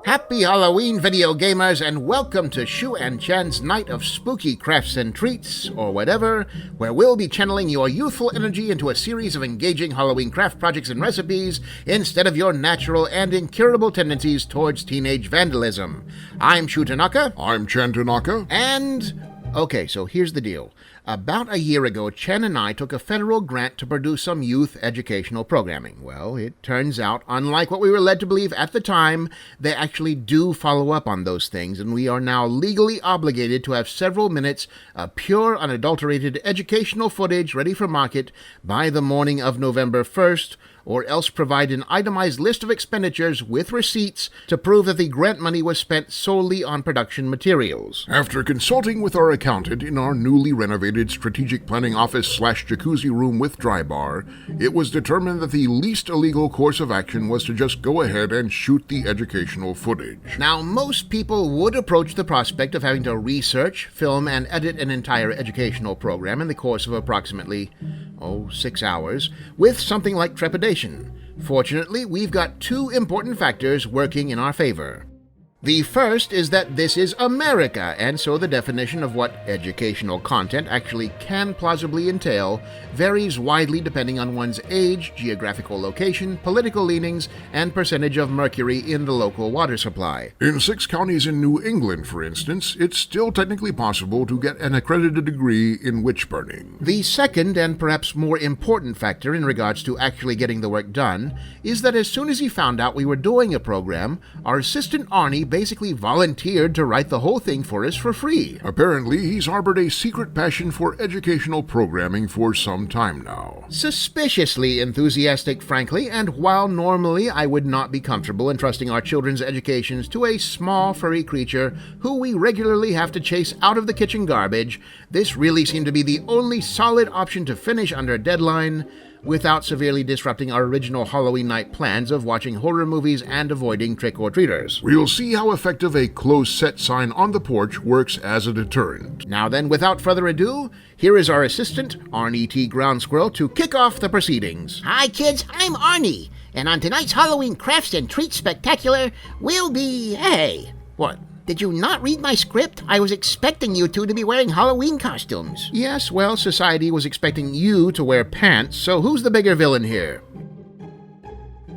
Happy Halloween, video gamers, and welcome to Shu and Chan's Night of Spooky Crafts and Treats, or whatever, where we'll be channeling your youthful energy into a series of engaging Halloween craft projects and recipes instead of your natural and incurable tendencies towards teenage vandalism. I'm Shu Tanaka. I'm Chan Tanaka. And... okay, so here's the deal. About a year ago, Chen and I took a federal grant to produce some youth educational programming. Well, it turns out, unlike what we were led to believe at the time, they actually do follow up on those things, and we are now legally obligated to have several minutes of pure, unadulterated educational footage ready for market by the morning of November 1st, or else provide an itemized list of expenditures with receipts to prove that the grant money was spent solely on production materials. After consulting with our accountant in our newly renovated strategic planning office/jacuzzi room with dry bar, it was determined that the least illegal course of action was to just go ahead and shoot the educational footage. Now, most people would approach the prospect of having to research, film, and edit an entire educational program in the course of approximately 6 hours, with something like trepidation. Fortunately, we've got two important factors working in our favor. The first is that this is America, and so the definition of what educational content actually can plausibly entail varies widely depending on one's age, geographical location, political leanings, and percentage of mercury in the local water supply. In 6 counties in New England, for instance, it's still technically possible to get an accredited degree in witch burning. The second, and perhaps more important factor in regards to actually getting the work done, is that as soon as he found out we were doing a program, our assistant Arnie basically volunteered to write the whole thing for us for free. Apparently, he's harbored a secret passion for educational programming for some time now. Suspiciously enthusiastic, frankly, and while normally I would not be comfortable entrusting our children's educations to a small furry creature who we regularly have to chase out of the kitchen garbage, this really seemed to be the only solid option to finish under deadline, without severely disrupting our original Halloween night plans of watching horror movies and avoiding trick-or-treaters. We'll see how effective a closed set sign on the porch works as a deterrent. Now then, without further ado, here is our assistant, Arnie T. Ground Squirrel, to kick off the proceedings. Hi kids, I'm Arnie, and on tonight's Halloween Crafts and Treats Spectacular, we'll be... Hey! What? Did you not read my script? I was expecting you two to be wearing Halloween costumes. Yes, well, society was expecting you to wear pants, so who's the bigger villain here?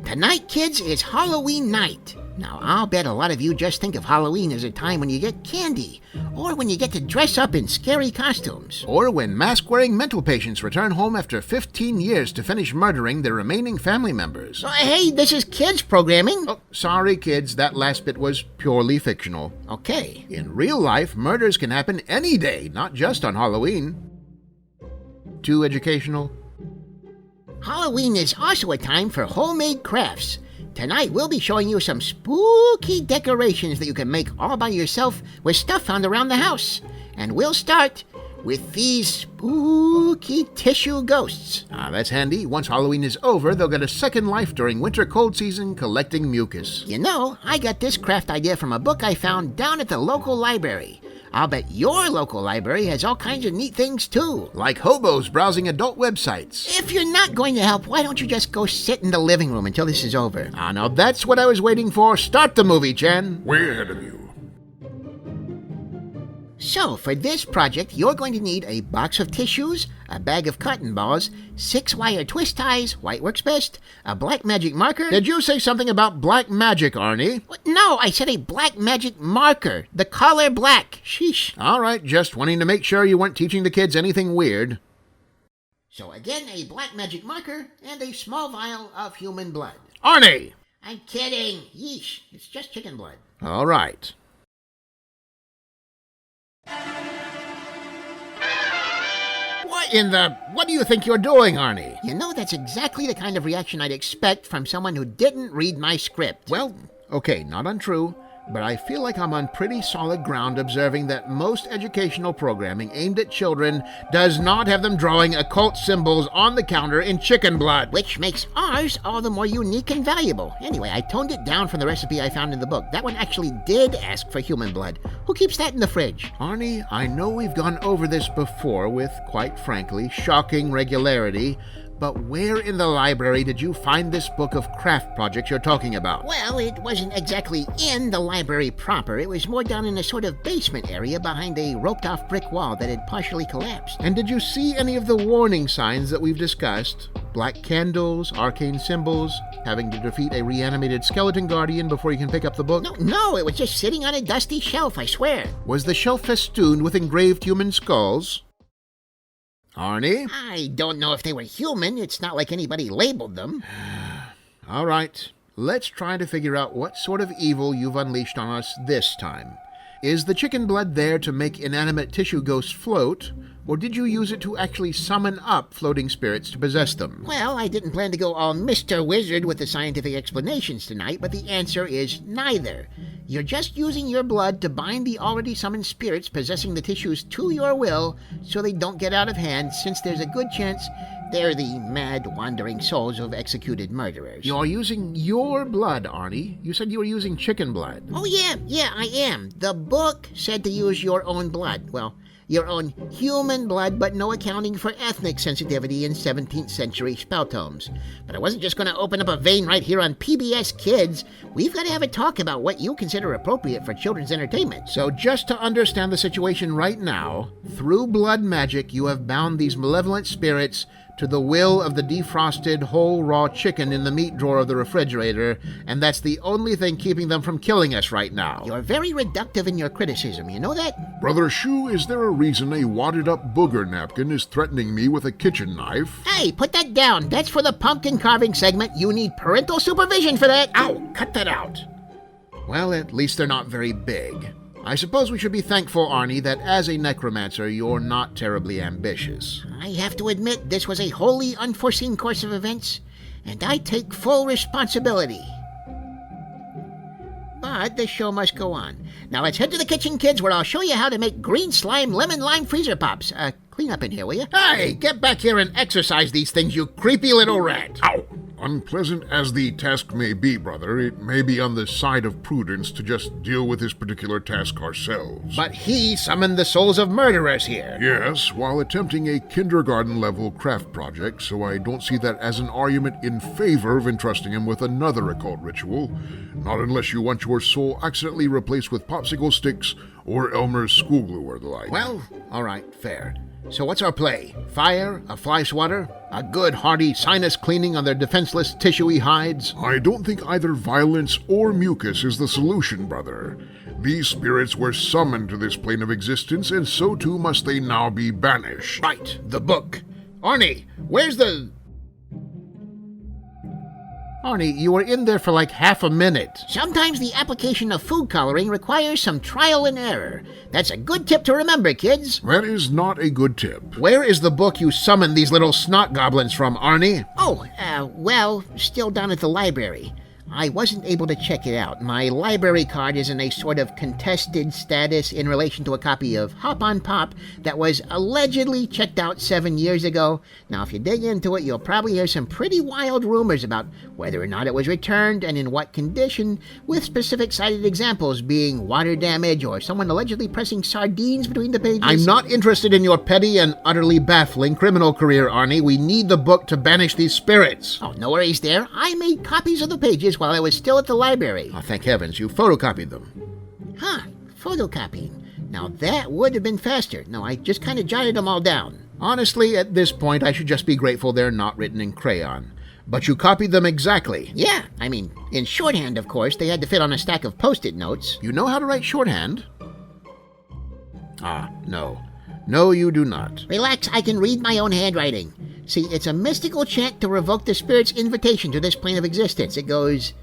Tonight, kids, is Halloween night. Now, I'll bet a lot of you just think of Halloween as a time when you get candy, or when you get to dress up in scary costumes. Or when mask-wearing mental patients return home after 15 years to finish murdering their remaining family members. Hey, this is kids programming. Oh, sorry, kids, that last bit was purely fictional. Okay. In real life, murders can happen any day, not just on Halloween. Too educational? Halloween is also a time for homemade crafts. Tonight, we'll be showing you some spooky decorations that you can make all by yourself with stuff found around the house. And we'll start with these spooky tissue ghosts. That's handy. Once Halloween is over, they'll get a second life during winter cold season collecting mucus. You know, I got this craft idea from a book I found down at the local library. I'll bet your local library has all kinds of neat things, too. Like hobos browsing adult websites. If you're not going to help, why don't you just go sit in the living room until this is over? Now that's what I was waiting for. Start the movie, Chen. Way ahead of you. So, for this project, you're going to need a box of tissues, a bag of cotton balls, 6-wire twist ties, white works best, a black magic marker... Did you say something about black magic, Arnie? No, I said a black magic marker. The color black. Sheesh. All right, just wanting to make sure you weren't teaching the kids anything weird. So again, a black magic marker and a small vial of human blood. Arnie! I'm kidding. Yeesh, it's just chicken blood. All right. What do you think you're doing, Arnie? You know, that's exactly the kind of reaction I'd expect from someone who didn't read my script. Well, okay, not untrue, but I feel like I'm on pretty solid ground observing that most educational programming aimed at children does not have them drawing occult symbols on the counter in chicken blood. Which makes ours all the more unique and valuable. Anyway, I toned it down from the recipe I found in the book. That one actually did ask for human blood. Who keeps that in the fridge? Arnie, I know we've gone over this before with, quite frankly, shocking regularity, But where in the library did you find this book of craft projects you're talking about? Well, it wasn't exactly in the library proper. It was more down in a sort of basement area behind a roped-off brick wall that had partially collapsed. And did you see any of the warning signs that we've discussed? Black candles, arcane symbols, having to defeat a reanimated skeleton guardian before you can pick up the book? No, it was just sitting on a dusty shelf, I swear. Was the shelf festooned with engraved human skulls? Arnie? I don't know if they were human. It's not like anybody labeled them. All right, let's try to figure out what sort of evil you've unleashed on us this time. Is the chicken blood there to make inanimate tissue ghosts float, or did you use it to actually summon up floating spirits to possess them? Well, I didn't plan to go all Mr. Wizard with the scientific explanations tonight, but the answer is neither. You're just using your blood to bind the already summoned spirits possessing the tissues to your will so they don't get out of hand, since there's a good chance they're the mad, wandering souls of executed murderers. You're using your blood, Arnie. You said you were using chicken blood. Oh, yeah, I am. The book said to use your own blood. Well, your own human blood, but no accounting for ethnic sensitivity in 17th century spell tomes. But I wasn't just going to open up a vein right here on PBS Kids. We've got to have a talk about what you consider appropriate for children's entertainment. So just to understand the situation right now, through blood magic you have bound these malevolent spirits to the will of the defrosted whole raw chicken in the meat drawer of the refrigerator, and that's the only thing keeping them from killing us right now. You're very reductive in your criticism, you know that? Brother Shu, is there a reason a wadded-up booger napkin is threatening me with a kitchen knife? Hey, put that down. That's for the pumpkin carving segment. You need parental supervision for that. Ow! Cut that out! Well, at least they're not very big. I suppose we should be thankful, Arnie, that as a necromancer, you're not terribly ambitious. I have to admit, this was a wholly unforeseen course of events, and I take full responsibility. But the show must go on. Now let's head to the kitchen, kids, where I'll show you how to make green slime lemon lime freezer pops. Clean up in here, will you? Hey, get back here and exercise these things, you creepy little rat! Ow! Unpleasant as the task may be, brother, it may be on the side of prudence to just deal with this particular task ourselves. But he summoned the souls of murderers here. Yes, while attempting a kindergarten-level craft project, so I don't see that as an argument in favor of entrusting him with another occult ritual. Not unless you want your soul accidentally replaced with popsicle sticks or Elmer's school glue or the like. Well, all right, fair. So what's our play? Fire? A fly swatter? A good hearty sinus cleaning on their defenseless tissuey hides? I don't think either violence or mucus is the solution, brother. These spirits were summoned to this plane of existence, and so too must they now be banished. Right, the book. Arnie, where's the... Arnie, you were in there for like half a minute. Sometimes the application of food coloring requires some trial and error. That's a good tip to remember, kids. That is not a good tip. Where is the book you summoned these little snot goblins from, Arnie? Well, still down at the library. I wasn't able to check it out. My library card is in a sort of contested status in relation to a copy of Hop on Pop that was allegedly checked out 7 years ago. Now, if you dig into it, you'll probably hear some pretty wild rumors about whether or not it was returned and in what condition, with specific cited examples being water damage or someone allegedly pressing sardines between the pages. I'm not interested in your petty and utterly baffling criminal career, Arnie. We need the book to banish these spirits. Oh, no worries there. I made copies of the pages while I was still at the library. Oh, thank heavens, you photocopied them. Photocopying. Now that would have been faster. No, I just kind of jotted them all down. Honestly, at this point, I should just be grateful they're not written in crayon. But you copied them exactly. Yeah, I mean, in shorthand, of course. They had to fit on a stack of Post-it notes. You know how to write shorthand? No. No, you do not. Relax, I can read my own handwriting. See, it's a mystical chant to revoke the spirit's invitation to this plane of existence. It goes,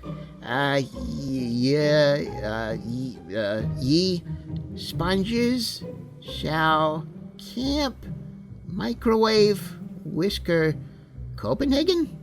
ye sponges shall camp microwave whisker Copenhagen?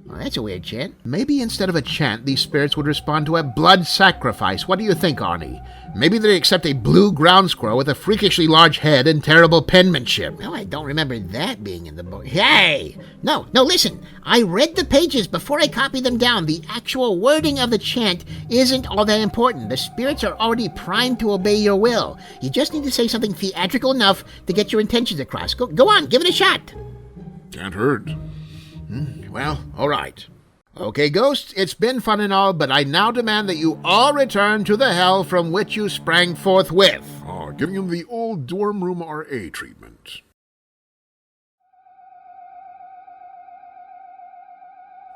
Well, that's a weird chant. Maybe instead of a chant, these spirits would respond to a blood sacrifice. What do you think, Arnie? Maybe they'd accept a blue ground squirrel with a freakishly large head and terrible penmanship. No, I don't remember that being in the book. Hey! No, listen. I read the pages before I copied them down. The actual wording of the chant isn't all that important. The spirits are already primed to obey your will. You just need to say something theatrical enough to get your intentions across. Go on, give it a shot. Can't hurt. Well, all right. Okay, ghosts, it's been fun and all, but I now demand that you all return to the hell from which you sprang forthwith. Giving him the old dorm room RA treatment.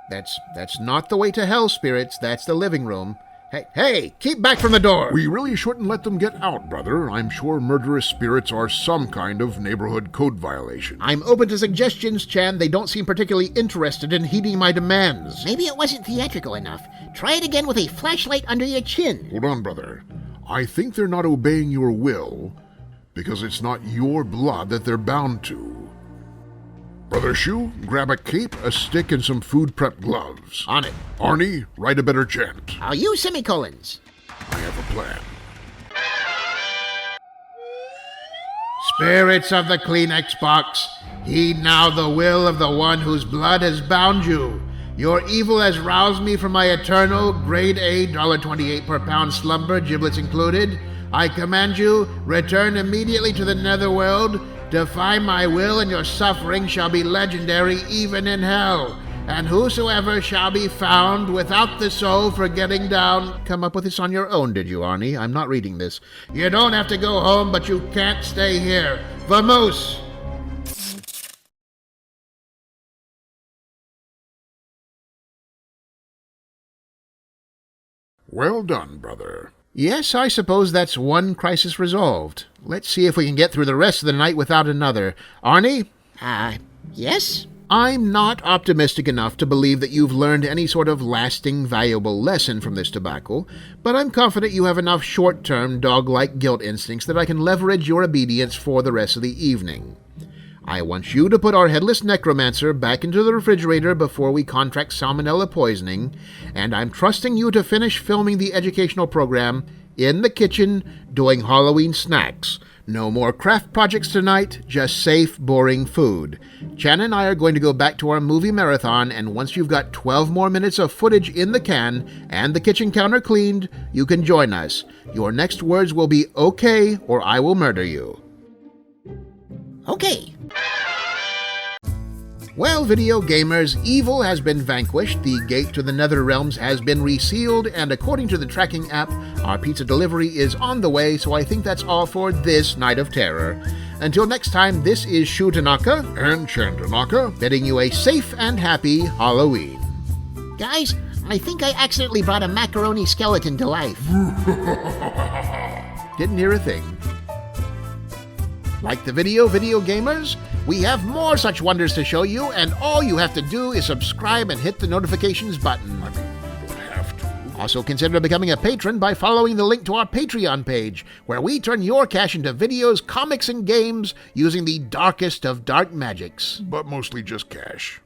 That's not the way to hell, spirits. That's the living room. Hey, keep back from the door! We really shouldn't let them get out, brother. I'm sure murderous spirits are some kind of neighborhood code violation. I'm open to suggestions, Chan. They don't seem particularly interested in heeding my demands. Maybe it wasn't theatrical enough. Try it again with a flashlight under your chin. Hold on, brother. I think they're not obeying your will because it's not your blood that they're bound to. Brother Shu, grab a cape, a stick, and some food prep gloves. On it. Arnie, write a better chant. I'll use semicolons. I have a plan. Spirits of the Kleenex box, heed now the will of the one whose blood has bound you. Your evil has roused me from my eternal, grade A, $1.28 per pound slumber, giblets included. I command you, return immediately to the netherworld. Defy my will, and your suffering shall be legendary even in hell. And whosoever shall be found without the soul for getting down... Come up with this on your own, did you, Arnie? I'm not reading this. You don't have to go home, but you can't stay here. Vamoose! Well done, brother. Yes, I suppose that's one crisis resolved. Let's see if we can get through the rest of the night without another. Arnie? Yes? I'm not optimistic enough to believe that you've learned any sort of lasting, valuable lesson from this debacle, but I'm confident you have enough short-term, dog-like guilt instincts that I can leverage your obedience for the rest of the evening. I want you to put our headless necromancer back into the refrigerator before we contract salmonella poisoning, and I'm trusting you to finish filming the educational program in the kitchen doing Halloween snacks. No more craft projects tonight, just safe, boring food. Chan and I are going to go back to our movie marathon, and once you've got 12 more minutes of footage in the can and the kitchen counter cleaned, you can join us. Your next words will be okay, or I will murder you. Okay. Well, video gamers, evil has been vanquished, the gate to the nether realms has been resealed, and according to the tracking app, our pizza delivery is on the way, so I think that's all for this Night of Terror. Until next time, this is Shu Tanaka And Chan Tanaka, bidding you a safe and happy Halloween. Guys, I think I accidentally brought a macaroni skeleton to life. Didn't hear a thing. Like the video gamers? We have more such wonders to show you, and all you have to do is subscribe and hit the notifications button. you don't have to. Also consider becoming a patron by following the link to our Patreon page, where we turn your cash into videos, comics, and games using the darkest of dark magics. But mostly just cash.